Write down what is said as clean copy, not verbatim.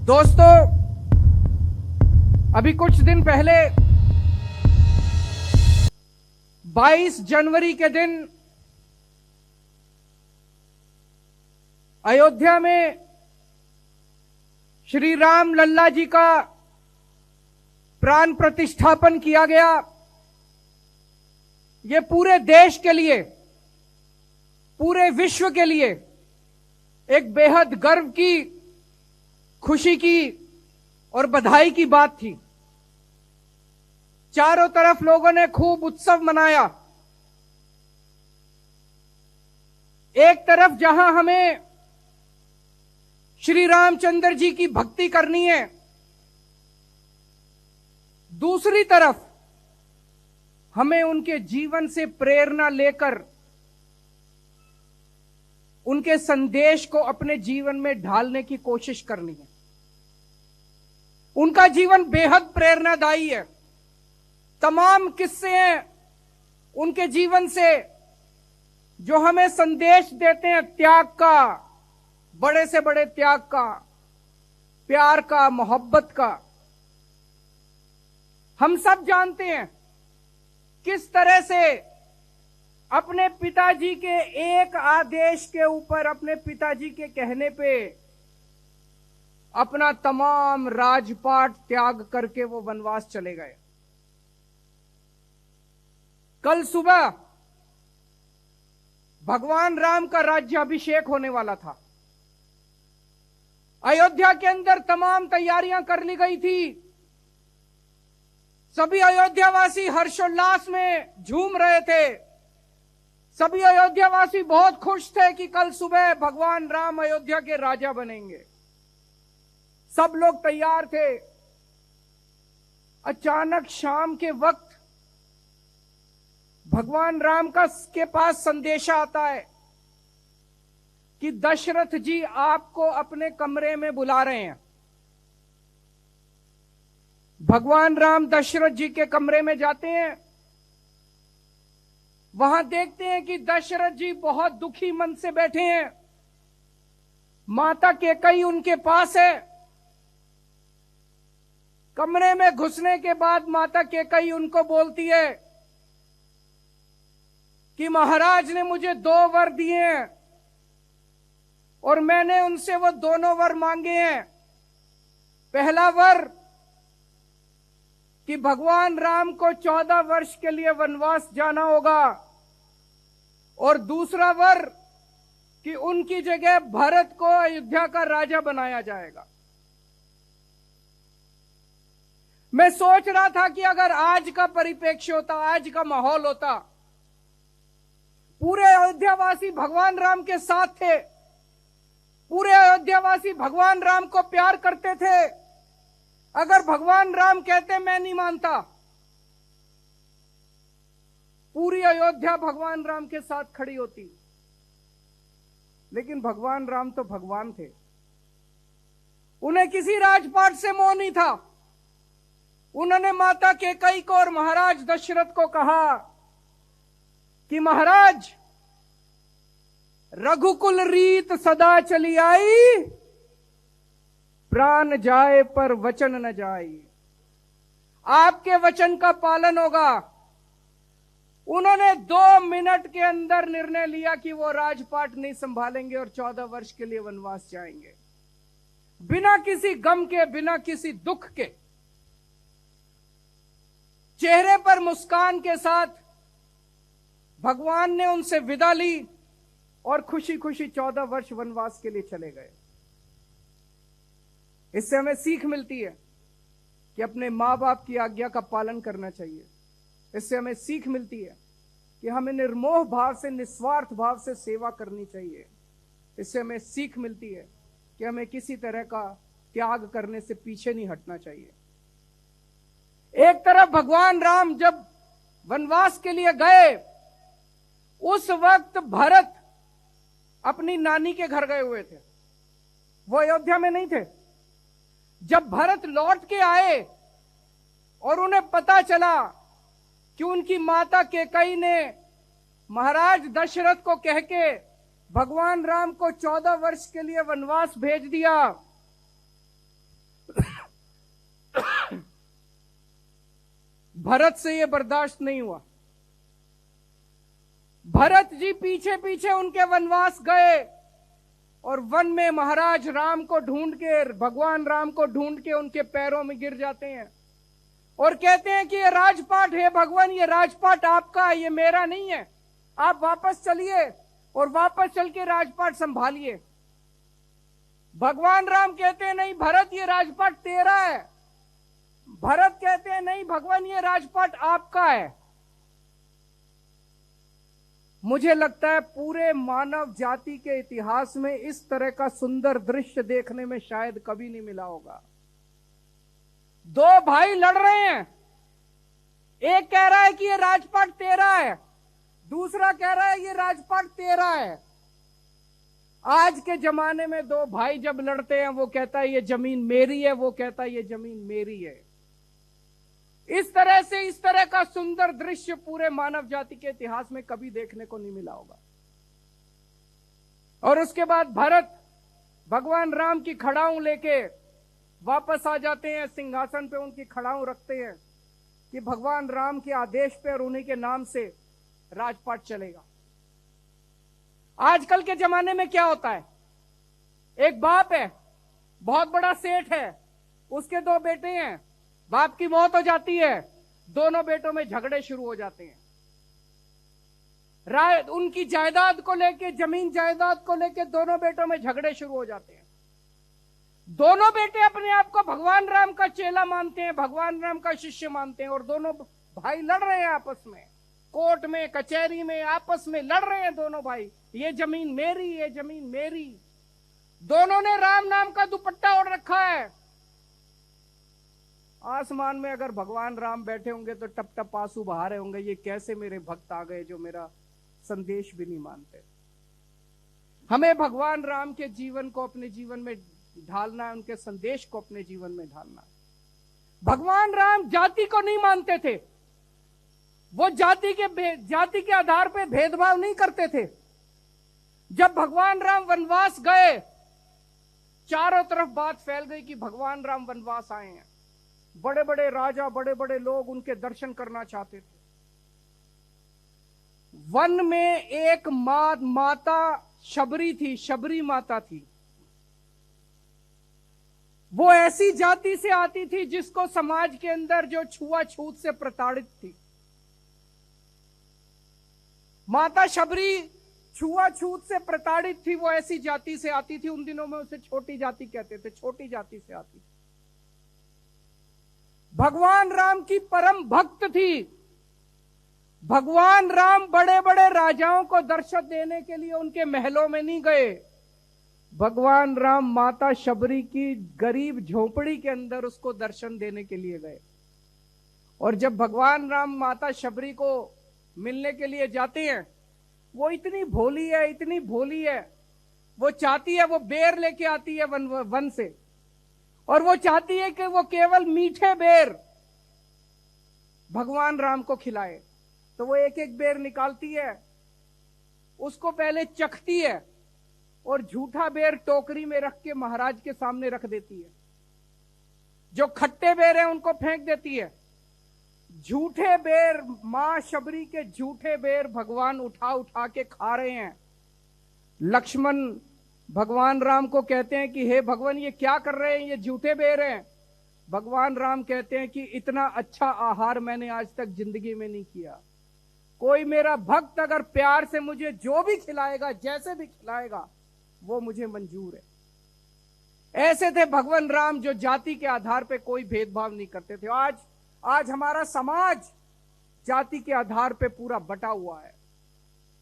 दोस्तों, अभी कुछ दिन पहले 22 जनवरी के दिन अयोध्या में श्री राम लल्ला जी का प्राण प्रतिष्ठापन किया गया। ये पूरे देश के लिए, पूरे विश्व के लिए एक बेहद गर्व की, खुशी की और बधाई की बात थी। चारों तरफ लोगों ने खूब उत्सव मनाया। एक तरफ जहां हमें श्री रामचंद्र जी की भक्ति करनी है, दूसरी तरफ हमें उनके जीवन से प्रेरणा लेकर उनके संदेश को अपने जीवन में ढालने की कोशिश करनी है। उनका जीवन बेहद प्रेरणादायी है। तमाम किस्से हैं उनके जीवन से जो हमें संदेश देते हैं त्याग का, बड़े से बड़े त्याग का, प्यार का, मोहब्बत का। हम सब जानते हैं किस तरह से अपने पिताजी के एक आदेश के ऊपर, अपने पिताजी के कहने पे अपना तमाम राजपाट त्याग करके वो वनवास चले गए। कल सुबह भगवान राम का राज्याभिषेक होने वाला था। अयोध्या के अंदर तमाम तैयारियां कर ली गई थी। सभी अयोध्यावासी हर्षोल्लास में झूम रहे थे। सभी अयोध्यावासी बहुत खुश थे कि कल सुबह भगवान राम अयोध्या के राजा बनेंगे। सब लोग तैयार थे। अचानक शाम के वक्त भगवान राम के पास संदेशा आता है कि दशरथ जी आपको अपने कमरे में बुला रहे हैं। भगवान राम दशरथ जी के कमरे में जाते हैं। वहां देखते हैं कि दशरथ जी बहुत दुखी मन से बैठे हैं। माता कैकेयी उनके पास है। कमरे में घुसने के बाद माता कैकेयी उनको बोलती है कि महाराज ने मुझे 2 वर दिए हैं और मैंने उनसे वो दोनों वर मांगे हैं। पहला वर कि भगवान राम को 14 वर्ष के लिए वनवास जाना होगा और दूसरा वर कि उनकी जगह भरत को अयोध्या का राजा बनाया जाएगा। मैं सोच रहा था कि अगर आज का परिप्रेक्ष्य होता, आज का माहौल होता, पूरे अयोध्यावासी भगवान राम के साथ थे, पूरे अयोध्यावासी भगवान राम को प्यार करते थे। अगर भगवान राम कहते मैं नहीं मानता, पूरी अयोध्या भगवान राम के साथ खड़ी होती। लेकिन भगवान राम तो भगवान थे। उन्हें किसी राजपाट से मोह नहीं था। उन्होंने माता कैकेयी को और महाराज दशरथ को कहा कि महाराज, रघुकुल रीत सदा चली आई, प्राण जाए पर वचन न जाए। आपके वचन का पालन होगा। उन्होंने 2 मिनट के अंदर निर्णय लिया कि वो राजपाट नहीं संभालेंगे और 14 वर्ष के लिए वनवास जाएंगे, बिना किसी गम के, बिना किसी दुख के। चेहरे पर मुस्कान के साथ भगवान ने उनसे विदा ली और खुशी खुशी 14 वर्ष वनवास के लिए चले गए। इससे हमें सीख मिलती है कि अपने मां बाप की आज्ञा का पालन करना चाहिए। इससे हमें सीख मिलती है कि हमें निर्मोह भाव से, निस्वार्थ भाव से सेवा करनी चाहिए। इससे हमें सीख मिलती है कि हमें किसी तरह का त्याग करने से पीछे नहीं हटना चाहिए। एक तरफ भगवान राम जब वनवास के लिए गए, उस वक्त भरत अपनी नानी के घर गए हुए थे। वो अयोध्या में नहीं थे। जब भरत लौट के आए और उन्हें पता चला कि उनकी माता कैकेयी ने महाराज दशरथ को कह के भगवान राम को 14 वर्ष के लिए वनवास भेज दिया, भरत से यह बर्दाश्त नहीं हुआ। भरत जी पीछे पीछे उनके वनवास गए और वन में महाराज राम को ढूंढ के, भगवान राम को ढूंढ के उनके पैरों में गिर जाते हैं और कहते हैं कि ये राजपाट है भगवान, ये राजपाट आपका है, ये मेरा नहीं है, आप वापस चलिए और वापस चल के राजपाट संभालिए। भगवान राम कहते हैं नहीं भरत, ये राजपाट तेरा है। भरत कहते हैं नहीं भगवान, ये राजपाट आपका है। मुझे लगता है पूरे मानव जाति के इतिहास में इस तरह का सुंदर दृश्य देखने में शायद कभी नहीं मिला होगा। दो भाई लड़ रहे हैं, एक कह रहा है कि ये राजपाट तेरा है, दूसरा कह रहा है ये राजपाट तेरा है। आज के जमाने में दो भाई जब लड़ते हैं, वो कहता है ये जमीन मेरी है, वो कहता है ये जमीन मेरी है। इस तरह से इस तरह का सुंदर दृश्य पूरे मानव जाति के इतिहास में कभी देखने को नहीं मिला होगा। और उसके बाद भरत भगवान राम की खड़ाऊं लेके वापस आ जाते हैं, सिंहासन पे उनकी खड़ाऊं रखते हैं कि भगवान राम के आदेश पे और उन्हीं के नाम से राजपाट चलेगा। आजकल के जमाने में क्या होता है, एक बाप है, बहुत बड़ा सेठ है, उसके दो बेटे हैं, बाप की मौत हो जाती है, दोनों बेटों में झगड़े शुरू हो जाते हैं। उनकी जायदाद को लेके, जमीन जायदाद को लेके दोनों बेटों में झगड़े शुरू हो जाते हैं। दोनों बेटे अपने आप को भगवान राम का चेला मानते हैं, भगवान राम का शिष्य मानते हैं और दोनों भाई लड़ रहे हैं आपस में, कोर्ट में, कचहरी में, आपस में लड़ रहे हैं दोनों भाई, ये जमीन मेरी, ये जमीन मेरी। दोनों ने राम नाम का दुपट्टा ओढ़ रखा है। आसमान में अगर भगवान राम बैठे होंगे तो टप टप आंसू बहा रहे होंगे, ये कैसे मेरे भक्त आ गए जो मेरा संदेश भी नहीं मानते। हमें भगवान राम के जीवन को अपने जीवन में ढालना है, उनके संदेश को अपने जीवन में ढालना है। भगवान राम जाति को नहीं मानते थे, वो जाति के आधार पे भेदभाव नहीं करते थे। जब भगवान राम वनवास गए, चारों तरफ बात फैल गई कि भगवान राम वनवास आए हैं। बड़े बड़े राजा, बड़े बड़े लोग उनके दर्शन करना चाहते थे। वन में एक माता शबरी थी, शबरी माता थी। वो ऐसी जाति से आती थी जिसको समाज के अंदर जो छुआछूत से प्रताड़ित थी। माता शबरी छुआछूत से प्रताड़ित थी, वो ऐसी जाति से आती थी। उन दिनों में उसे छोटी जाति कहते थे, छोटी जाति से आती थी। भगवान राम की परम भक्त थी। भगवान राम बड़े बड़े राजाओं को दर्शन देने के लिए उनके महलों में नहीं गए। भगवान राम माता शबरी की गरीब झोपड़ी के अंदर उसको दर्शन देने के लिए गए। और जब भगवान राम माता शबरी को मिलने के लिए जाते हैं, वो इतनी भोली है, इतनी भोली है, वो चाहती है, वो बेर लेके आती है वन से, और वो चाहती है कि वो केवल मीठे बेर भगवान राम को खिलाए। तो वो एक एक बेर निकालती है, उसको पहले चखती है और झूठा बेर टोकरी में रख के महाराज के सामने रख देती है। जो खट्टे बेर है उनको फेंक देती है। झूठे बेर, मां शबरी के झूठे बेर भगवान उठा उठा के खा रहे हैं। लक्ष्मण भगवान राम को कहते हैं कि हे भगवान, ये क्या कर रहे हैं, ये झूठे बेर हैं। भगवान राम कहते हैं कि इतना अच्छा आहार मैंने आज तक जिंदगी में नहीं किया। कोई मेरा भक्त अगर प्यार से मुझे जो भी खिलाएगा, जैसे भी खिलाएगा, वो मुझे मंजूर है। ऐसे थे भगवान राम, जो जाति के आधार पे कोई भेदभाव नहीं करते थे। आज हमारा समाज जाति के आधार पे पूरा बटा हुआ है।